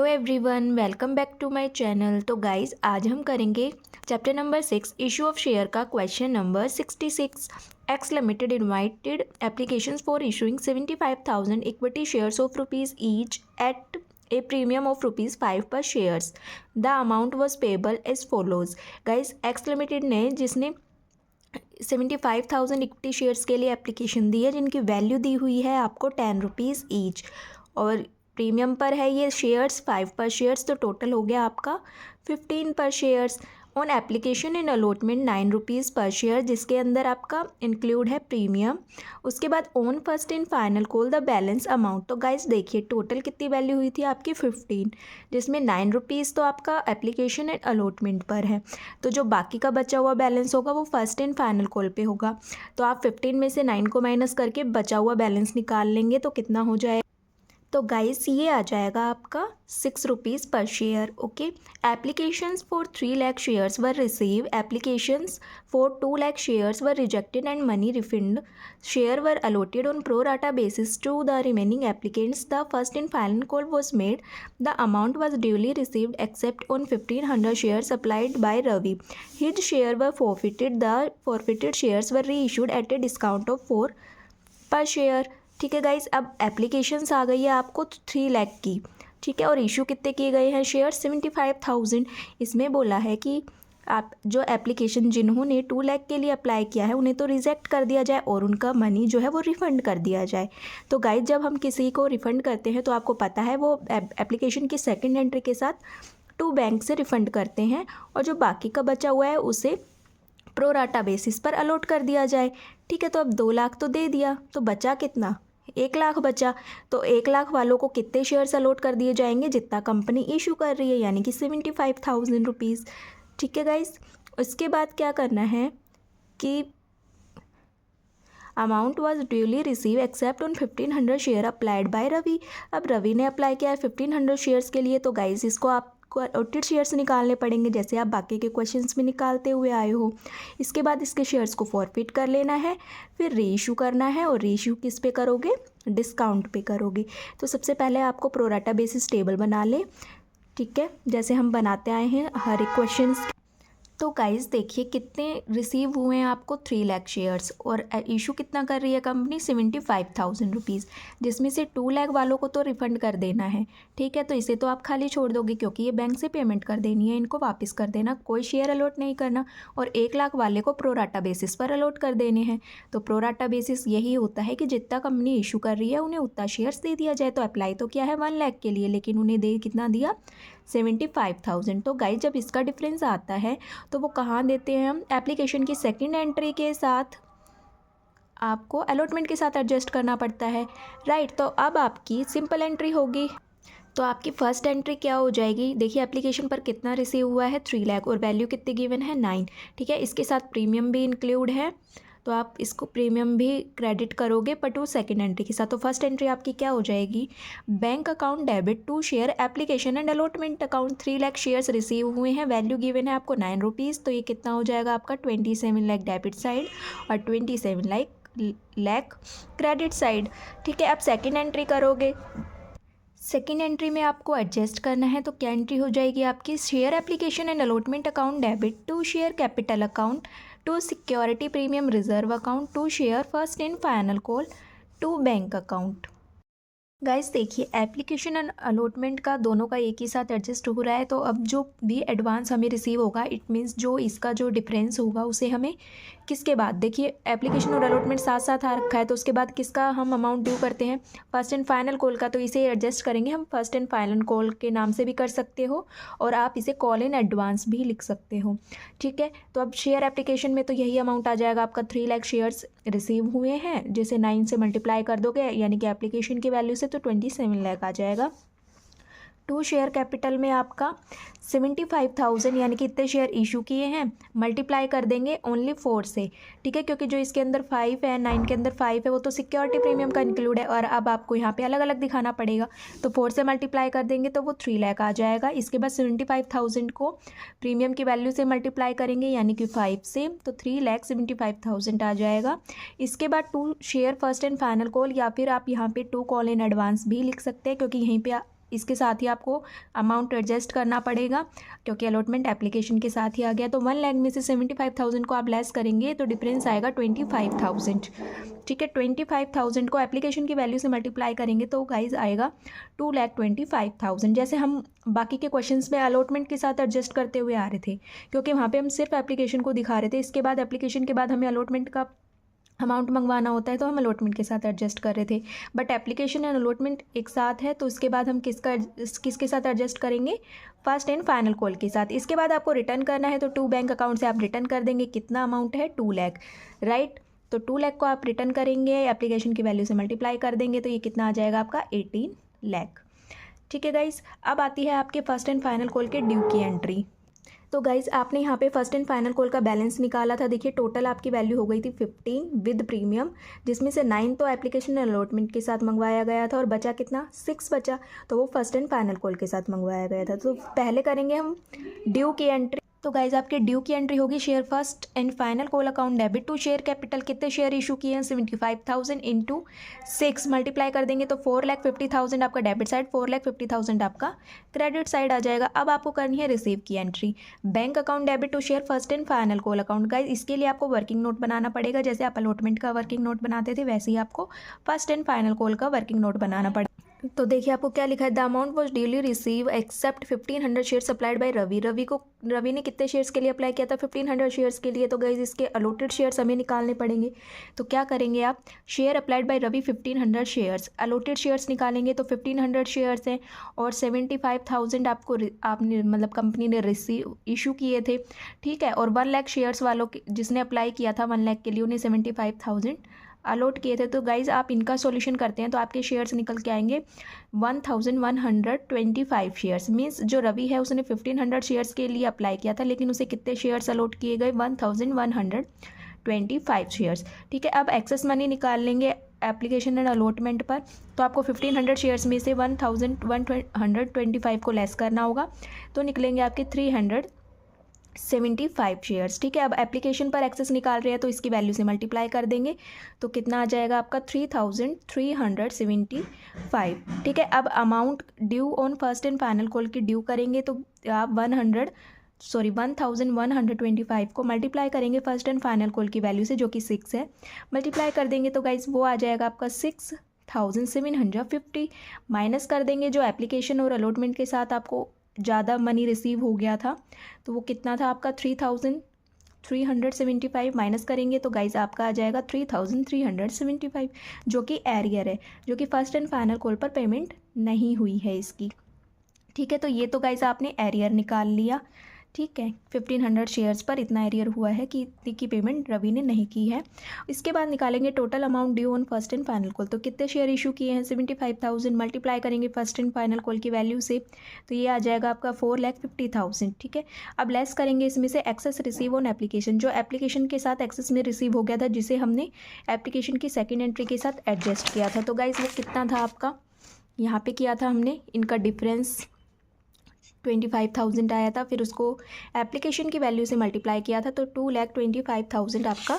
Hello everyone, welcome back to my channel. तो guys आज हम करेंगे chapter number 6 issue of share का question number 66। X limited invited applications for issuing 75,000 equity shares of rupees each at a premium of ₹5 per shares. The amount was payable as follows. Guys X limited ने जिसने 75,000 equity shares के लिए application दी है, जिनकी value दी हुई है आपको ₹10 each, और प्रीमियम पर है ये शेयर्स 5 पर शेयर्स, तो टोटल हो गया आपका 15 पर shares. On application in allotment ₹9 पर शेयर, जिसके अंदर आपका इंक्लूड है प्रीमियम। उसके बाद on first in final call the balance amount. तो गाइज देखिए टोटल कितनी वैल्यू हुई थी आपकी 15, जिसमें ₹9 तो आपका एप्लीकेशन एंड अलॉटमेंट पर है, तो जो बाकी का बचा हुआ बैलेंस होगा वो फर्स्ट इन फाइनल कॉल पे होगा। तो आप 15 में से 9 को माइनस करके बचा हुआ बैलेंस निकाल लेंगे, तो कितना हो जाएगा। तो गाइस ये आ जाएगा आपका ₹6 पर share. Okay, applications for 3 lakh shares were received, applications for 2 lakh shares were rejected and money refund share were allotted on pro rata basis to the remaining applicants. The first in final call was made, the amount was duly received except on 1500 shares applied by Ravi. His share were forfeited, the forfeited shares were reissued at a discount of 4 per share. ठीक है guys, अब applications आ गई है आपको 3 लाख की, ठीक है, और इशू कितने किए गए हैं शेयर 75,000। इसमें बोला है कि आप जो एप्लीकेशन जिन्होंने 2 लाख के लिए अप्लाई किया है उन्हें तो रिजेक्ट कर दिया जाए और उनका मनी जो है वो रिफ़ंड कर दिया जाए। तो गाइज जब हम किसी को रिफ़ंड करते हैं तो आपको पता है वो एप्लीकेशन की सेकेंड एंट्री के साथ 2 बैंक से रिफ़ंड करते हैं, और जो बाकी का बचा हुआ है उसे प्रो राटा बेसिस पर अलॉट कर दिया जाए। ठीक है, तो अब 2 लाख तो दे दिया, तो बचा कितना, 1 लाख बचा। तो 1 लाख वालों को कितने शेयर्स अलॉट कर दिए जाएंगे, जितना कंपनी इशू कर रही है, यानी कि 75,000 रुपीज़। ठीक है गाइस, उसके बाद क्या करना है कि amount was duly receive except on 1500 share applied by Ravi. अब रवि ने अप्लाई किया है 1500 शेयर्स के लिए, तो गाइस इसको आपको अलॉटेड शेयर्स निकालने पड़ेंगे, जैसे आप बाकी के क्वेश्चंस में निकालते हुए आए हो। इसके बाद इसके शेयर्स को फॉरफिट कर लेना है, फिर रीइशू करना है, और रीइशू किस पे करोगे, डिस्काउंट पे करोगे। तो सबसे पहले आपको प्रो राटा बेसिस टेबल बना ले, ठीक है, जैसे हम बनाते आए हैं हर एक क्वेश्चन। तो गाइस देखिए कितने रिसीव हुए हैं आपको 3 लाख शेयर्स, और इशू कितना कर रही है कंपनी 75,000 रुपीज़, जिसमें से 2 लाख वालों को तो रिफ़ंड कर देना है। ठीक है, तो इसे तो आप खाली छोड़ दोगे क्योंकि ये बैंक से पेमेंट कर देनी है, इनको वापस कर देना, कोई शेयर अलॉट नहीं करना। और 1 लाख वाले को प्रो राटा बेसिस पर अलॉट कर देने हैं। तो प्रो राटा बेसिस यही होता है कि जितना कंपनी इशू कर रही है उन्हें उतना शेयर्स दे दिया जाए। तो अप्लाई तो किया है 1 लाख के लिए, लेकिन उन्हें दे कितना दिया 75,000। तो गाइस जब इसका डिफरेंस आता है तो वो कहाँ देते हैं हम, एप्लीकेशन की सेकंड एंट्री के साथ, आपको अलॉटमेंट के साथ एडजस्ट करना पड़ता है, राइट। तो अब आपकी सिंपल एंट्री होगी। तो आपकी फर्स्ट एंट्री क्या हो जाएगी, देखिए एप्लीकेशन पर कितना रिसीव हुआ है 3 लाख, और वैल्यू कितनी गिवन है 9। ठीक है, इसके साथ प्रीमियम भी इंक्लूड है, तो आप इसको प्रीमियम भी क्रेडिट करोगे बट वो सेकेंड एंट्री के साथ। तो फर्स्ट एंट्री आपकी क्या हो जाएगी, bank account debit to share application and allotment account 3 lakh shares receive हुए हैं, वैल्यू गिवन है आपको ₹9। तो ये कितना हो जाएगा आपका 27 लाख डेबिट साइड और 27 लाख क्रेडिट साइड। ठीक है, अब सेकेंड एंट्री करोगे, सेकेंड एंट्री में आपको एडजस्ट करना है। तो क्या एंट्री हो जाएगी आपकी, share application and allotment account debit to share capital account to security premium reserve account to share first in final call to bank account. Guys देखिए एप्लीकेशन एंड अलॉटमेंट का दोनों का एक ही साथ एडजस्ट हो रहा है, तो अब जो भी एडवांस हमें रिसीव होगा, इट मीन्स जो इसका जो डिफरेंस होगा उसे हमें किसके बाद, देखिए एप्लीकेशन और अलॉटमेंट साथ साथ आ रखा है, तो उसके बाद किसका हम अमाउंट ड्यू करते हैं, फर्स्ट एंड फाइनल कॉल का। तो इसे एडजस्ट करेंगे हम फर्स्ट एंड फाइनल कॉल के नाम से भी कर सकते हो, और आप इसे कॉल इन एडवांस भी लिख सकते हो। ठीक है, तो अब शेयर एप्लीकेशन में तो यही अमाउंट आ जाएगा आपका, 3 लाख शेयर्स रिसीव हुए हैं, जिसे 9 से मल्टीप्लाई कर दोगे, यानी कि एप्लीकेशन की वैल्यू से तो 27 लाख आ जाएगा। टू शेयर कैपिटल में आपका 75,000, यानी कि इतने शेयर इशू किए हैं, मल्टीप्लाई कर देंगे ओनली 4 से। ठीक है, क्योंकि जो इसके अंदर 5 है, 9 के अंदर 5 है, वो तो सिक्योरिटी प्रीमियम का इंक्लूड है, और अब आपको यहाँ पे अलग अलग दिखाना पड़ेगा। तो 4 से मल्टीप्लाई कर देंगे तो वो 3 लाख आ जाएगा। इसके बाद 75,000 को प्रीमियम की वैल्यू से मल्टीप्लाई करेंगे, यानी कि 5 से, तो 3,75,000 आ जाएगा। इसके बाद 2 share first and final call, या फिर आप यहाँ पे 2 कॉल इन एडवांस भी लिख सकते हैं, क्योंकि यहीं पर इसके साथ ही आपको अमाउंट एडजस्ट करना पड़ेगा क्योंकि अलॉटमेंट एप्लीकेशन के साथ ही आ गया। तो 1 लाख में से 75,000 को आप लेस करेंगे तो डिफरेंस आएगा 25,000। ठीक है, 25,000 को एप्लीकेशन की वैल्यू से मल्टीप्लाई करेंगे तो गाइज आएगा 2,25,000। जैसे हम बाकी के क्वेश्चंस में अलॉटमेंट के साथ एडजस्ट करते हुए आ रहे थे क्योंकि वहाँ पे हम सिर्फ एप्लीकेशन को दिखा रहे थे, इसके बाद एप्लीकेशन के बाद हमें अलॉटमेंट का अमाउंट मंगवाना होता है तो हम अलॉटमेंट के साथ एडजस्ट कर रहे थे। बट एप्लीकेशन एंड अलॉटमेंट एक साथ है तो इसके बाद हम किसके साथ एडजस्ट करेंगे, फर्स्ट एंड फाइनल कॉल के साथ। इसके बाद आपको रिटर्न करना है तो 2 बैंक अकाउंट से आप रिटर्न कर देंगे। कितना अमाउंट है, 2 लाख, राइट। तो 2 लाख को आप रिटर्न करेंगे, एप्लीकेशन की वैल्यू से मल्टीप्लाई कर देंगे तो ये कितना आ जाएगा आपका 18 लाख। ठीक है गाइज, अब आती है आपके फर्स्ट एंड फाइनल कॉल के ड्यू की एंट्री। तो गाइज़ आपने यहाँ पे फर्स्ट एंड फाइनल कॉल का बैलेंस निकाला था। देखिए टोटल आपकी वैल्यू हो गई थी 15 विद प्रीमियम, जिसमें से 9 तो एप्लीकेशन अलॉटमेंट के साथ मंगवाया गया था और बचा कितना, 6 बचा, तो वो फर्स्ट एंड फाइनल कॉल के साथ मंगवाया गया था। तो पहले करेंगे हम ड्यू की एंट्री। तो गाइज आपके ड्यू की एंट्री होगी share first and final call account debit to share capital. कितने शेयर इशू किए हैं, 75,000 इंटू 6 मल्टीप्लाई कर देंगे तो 4,50,000 आपका डेबिट साइड, 4,50,000 आपका क्रेडिट साइड आ जाएगा। अब आपको करनी है रिसीव की entry. Bank account debit to share first and final call account. Guys इसके लिए आपको वर्किंग नोट बनाना पड़ेगा। जैसे आप अलॉटमेंट का वर्किंग नोट बनाते थे वैसे ही आपको फर्स्ट एंड फाइनल कॉल का वर्किंग नोट बनाना पड़ेगा। तो देखिए आपको क्या लिखा है, the amount was duly receive except 1500 shares applied by Ravi. Ravi ने कितने शेयर्स के लिए अप्लाई किया था, 1500 शेयर्स के लिए। तो गाइज इसके अलॉटेड शेयर्स हमें निकालने पड़ेंगे। तो क्या करेंगे आप, share applied by Ravi 1500 shares, allotted shares निकालेंगे तो 1500 शेयर्स हैं और 75,000 आपने मतलब कंपनी ने रिसीव इशू किए थे। ठीक है, और 1 लाख शेयर्स वालों के जिसने अप्लाई किया था 1 लाख के लिए उन्हें 75,000 अलॉट किए थे। तो गाइज आप इनका सॉल्यूशन करते हैं तो आपके शेयर्स निकल के आएंगे 1125 शेयर्स। मीन्स जो रवि है उसने 1500 शेयर्स के लिए अप्लाई किया था लेकिन उसे कितने शेयर्स अलॉट किए गए, 1125 शेयर्स। ठीक है, अब एक्सेस मनी निकाल लेंगे एप्लीकेशन एंड अलॉटमेंट पर। तो आपको 1500 शेयर्स में से 1125 को लेस करना होगा तो निकलेंगे आपके 375 शेयर्स। ठीक है, अब एप्लीकेशन पर एक्सेस निकाल रहे हैं तो इसकी वैल्यू से मल्टीप्लाई कर देंगे तो कितना आ जाएगा आपका 3,375। ठीक है, अब amount due on first and final call की ड्यू करेंगे तो आप 1125 को मल्टीप्लाई करेंगे फर्स्ट एंड फाइनल कॉल की वैल्यू से जो कि 6 है, मल्टीप्लाई कर देंगे तो गाइज वो आ जाएगा आपका 6,750। माइनस कर देंगे जो एप्लीकेशन और अलॉटमेंट के साथ आपको ज़्यादा मनी रिसीव हो गया था तो वो कितना था आपका 3,375। माइनस करेंगे तो गाइज आपका आ जाएगा 3,375 जो कि एरियर है, जो कि फर्स्ट एंड फाइनल कॉल पर पेमेंट नहीं हुई है इसकी। ठीक है, तो ये तो गाइज आपने एरियर निकाल लिया। ठीक है, 1500 शेयर्स पर इतना एरियर हुआ है कि इतनी की पेमेंट रवि ने नहीं की है। इसके बाद निकालेंगे total amount due on first and final call. तो कितने शेयर इशू किए हैं, 75,000 मल्टीप्लाई करेंगे फर्स्ट एंड फाइनल कॉल की वैल्यू से तो ये आ जाएगा आपका 4,50,000। ठीक है, अब लेस करेंगे इसमें से एक्सेस रिसीव ऑन एप्लीकेशन। जो एप्लीकेशन के साथ एक्सेस में रिसीव हो गया था जिसे हमने एप्लीकेशन की सेकेंड एंट्री के साथ एडजस्ट किया था। तो गाइज वो कितना था आपका, यहाँ पे किया था हमने, इनका डिफरेंस 25,000 आया था, फिर उसको एप्लीकेशन की वैल्यू से मल्टीप्लाई किया था तो 2,25,000 आपका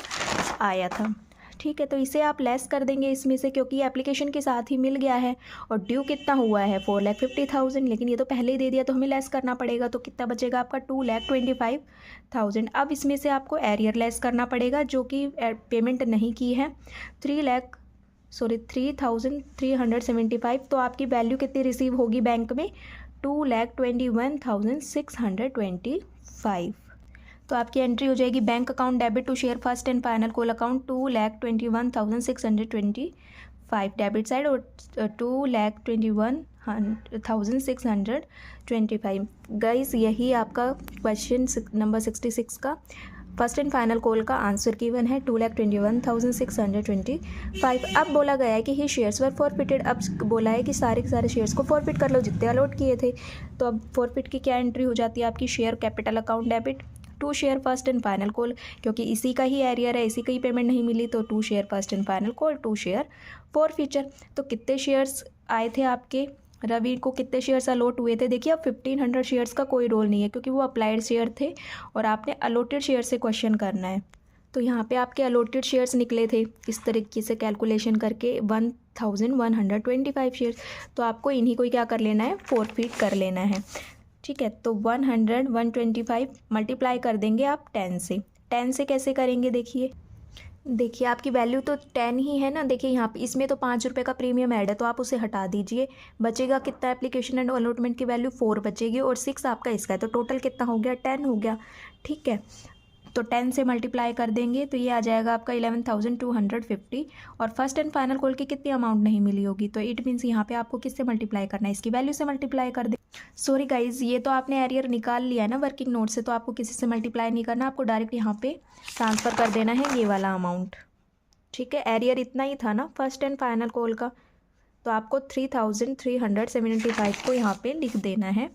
आया था। ठीक है, तो इसे आप लेस कर देंगे इसमें से क्योंकि एप्लीकेशन के साथ ही मिल गया है और ड्यू कितना हुआ है 4,50,000, लेकिन ये तो पहले ही दे दिया तो हमें लेस करना पड़ेगा। तो कितना बचेगा आपका 2,25,000। अब इसमें से आपको एरियर लेस करना पड़ेगा जो कि पेमेंट नहीं की है, 3,375। तो आपकी वैल्यू कितनी रिसीव होगी बैंक में, 2,21,625। तो आपकी एंट्री हो जाएगी bank account debit to share first and final call account 2,21,625 debit side और 2,21,625। गाइस यही आपका क्वेश्चन नंबर 66 का फर्स्ट एंड फाइनल कॉल का आंसर गिवन है 2,21,625। अब बोला गया है कि ही शेयर्स वर फॉरफिटेड। अब बोला है कि सारे के सारे शेयर्स को फॉरफिट कर लो जितने अलॉट किए थे। तो अब फॉरफिट की क्या एंट्री हो जाती है आपकी, share capital account debit to share first and final call, क्योंकि इसी का ही एरियर है, इसी का ही पेमेंट नहीं मिली तो 2 share first and final call, 2 share forfeiture. तो कितने शेयर्स आए थे आपके, रवि को कितने शेयर्स अलॉट हुए थे। देखिए अब 1500 शेयर्स का कोई रोल नहीं है क्योंकि वो अप्लाइड शेयर थे और आपने अलॉटेड शेयर से क्वेश्चन करना है। तो यहाँ पे आपके अलॉटेड शेयर्स निकले थे इस तरीके से कैलकुलेशन करके 1125 शेयर्स। तो आपको इन्हीं को क्या कर लेना है, फोरफिट कर लेना है। ठीक है, तो 125 मल्टीप्लाई कर देंगे आप 10 से। 10 से कैसे करेंगे, देखिए आपकी वैल्यू तो 10 ही है ना। देखिए यहाँ पे इसमें तो 5 रुपये का प्रीमियम ऐड है, तो आप उसे हटा दीजिए। बचेगा कितना, एप्लीकेशन एंड अलॉटमेंट की वैल्यू 4 बचेगी और 6 आपका इसका है, तो टोटल कितना हो गया, 10 हो गया। ठीक है, तो 10 से मल्टीप्लाई कर देंगे तो ये आ जाएगा आपका 11,250। और फर्स्ट एंड फाइनल कॉल की कितनी अमाउंट नहीं मिली होगी, तो इट मीन्स यहाँ पे आपको किससे मल्टीप्लाई करना है, इसकी वैल्यू से मल्टीप्लाई कर दे। सॉरी गाइज, ये तो आपने एरियर निकाल लिया है ना वर्किंग नोट से, तो आपको किसी से मल्टीप्लाई नहीं करना, आपको डायरेक्ट यहाँ पे ट्रांसफ़र कर देना है ये वाला अमाउंट। ठीक है, एरियर इतना ही था ना फर्स्ट एंड फाइनल कॉल का, तो आपको 3,375 को यहाँ पे लिख देना है।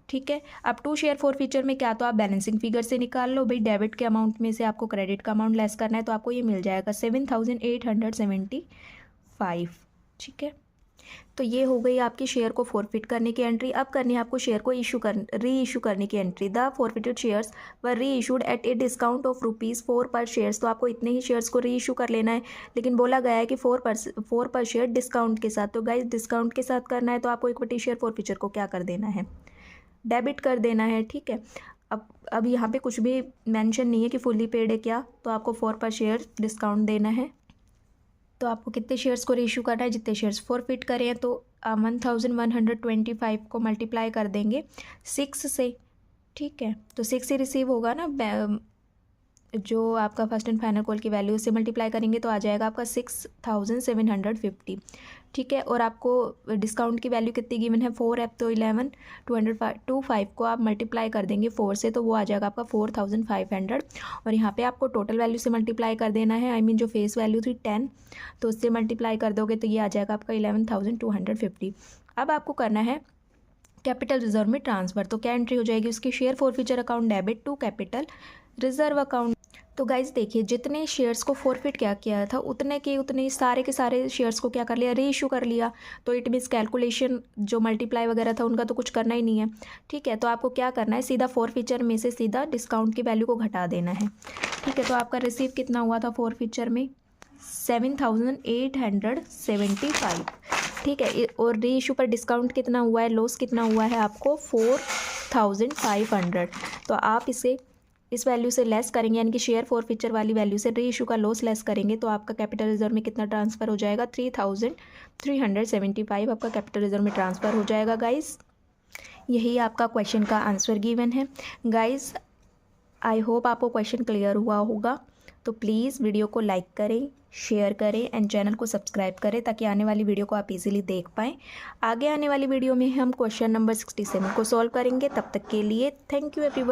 ठीक है, अब 2 शेयर फॉरफीचर में क्या, तो आप बैलेंसिंग फिगर से निकाल लो भाई। डेबिट के अमाउंट में से आपको क्रेडिट का अमाउंट लेस करना है, तो आपको ये मिल जाएगा 7,875। ठीक है, तो ये हो गई आपकी शेयर को फॉरफिट करने की एंट्री। अब करनी है आपको शेयर को री इशू करने की entry. The forfeited shares were reissued at a discount of ₹4 per shares. तो आपको इतने ही शेयर्स को री इशू कर लेना है, लेकिन बोला गया है कि 4 पर शेयर डिस्काउंट के साथ। तो गाइस डिस्काउंट के साथ करना है, तो आपको इक्विटी शेयर फॉरफीचर को क्या कर देना है, डेबिट कर देना है। ठीक है, अब यहाँ पे कुछ भी मेंशन नहीं है कि फुल्ली पेड है क्या, तो आपको 4 पर शेयर डिस्काउंट देना है। तो आपको कितने शेयर्स को रीइश्यू करना है, जितने शेयर्स फॉरफिट करें हैं, तो 1125 को मल्टीप्लाई कर देंगे 6 से। ठीक है, तो 6 से रिसीव होगा ना, जो आपका फर्स्ट एंड फाइनल कॉल की वैल्यू से मल्टीप्लाई करेंगे तो आ जाएगा आपका 6,750। ठीक है, और आपको डिस्काउंट की वैल्यू कितनी गिवन है, 4 है, तो 11,225 को आप मल्टीप्लाई कर देंगे 4 से, तो वो आ जाएगा आपका 4,500। और यहाँ पे आपको टोटल वैल्यू से मल्टीप्लाई कर देना है, आई मीन जो फेस वैल्यू थी 10, तो उससे मल्टीप्लाई कर दोगे तो ये आ जाएगा आपका 11,250। अब आपको करना है कैपिटल रिजर्व में ट्रांसफ़र। तो क्या एंट्री हो जाएगी उसकी, share forfeiture account debit to capital reserve account. तो गाइज देखिए, जितने शेयर्स को फॉरफिट क्या किया था उतने के उतने सारे के सारे शेयर्स को क्या कर लिया, री इशू कर लिया। तो इट मीन्स कैलकुलेशन जो मल्टीप्लाई वगैरह था उनका तो कुछ करना ही नहीं है। ठीक है, तो आपको क्या करना है, सीधा फॉरफीचर में से सीधा डिस्काउंट की वैल्यू को घटा देना है। ठीक है, तो आपका रिसीव कितना हुआ था फॉरफीचर में, 7,875। ठीक है, और री इशू पर डिस्काउंट कितना हुआ है, लॉस कितना हुआ है आपको, 4,500। तो आप इसे इस वैल्यू से लेस करेंगे, यानी कि शेयर फॉरफीचर वाली वैल्यू से री इशू का लॉस लेस करेंगे, तो आपका कैपिटल रिजर्व में कितना ट्रांसफ़र हो जाएगा, 3,375 आपका कैपिटल रिजर्व में ट्रांसफ़र हो जाएगा। गाइस यही आपका क्वेश्चन का आंसर गिवन है। गाइस आई होप आपको क्वेश्चन क्लियर हुआ होगा। तो प्लीज़ वीडियो को लाइक करें, शेयर करें एंड चैनल को सब्सक्राइब करें, ताकि आने वाली वीडियो को आप इजीली देख पाएँ। आगे आने वाली वीडियो में हम क्वेश्चन नंबर 67 को सॉल्व करेंगे। तब तक के लिए थैंक यू एवरीवन।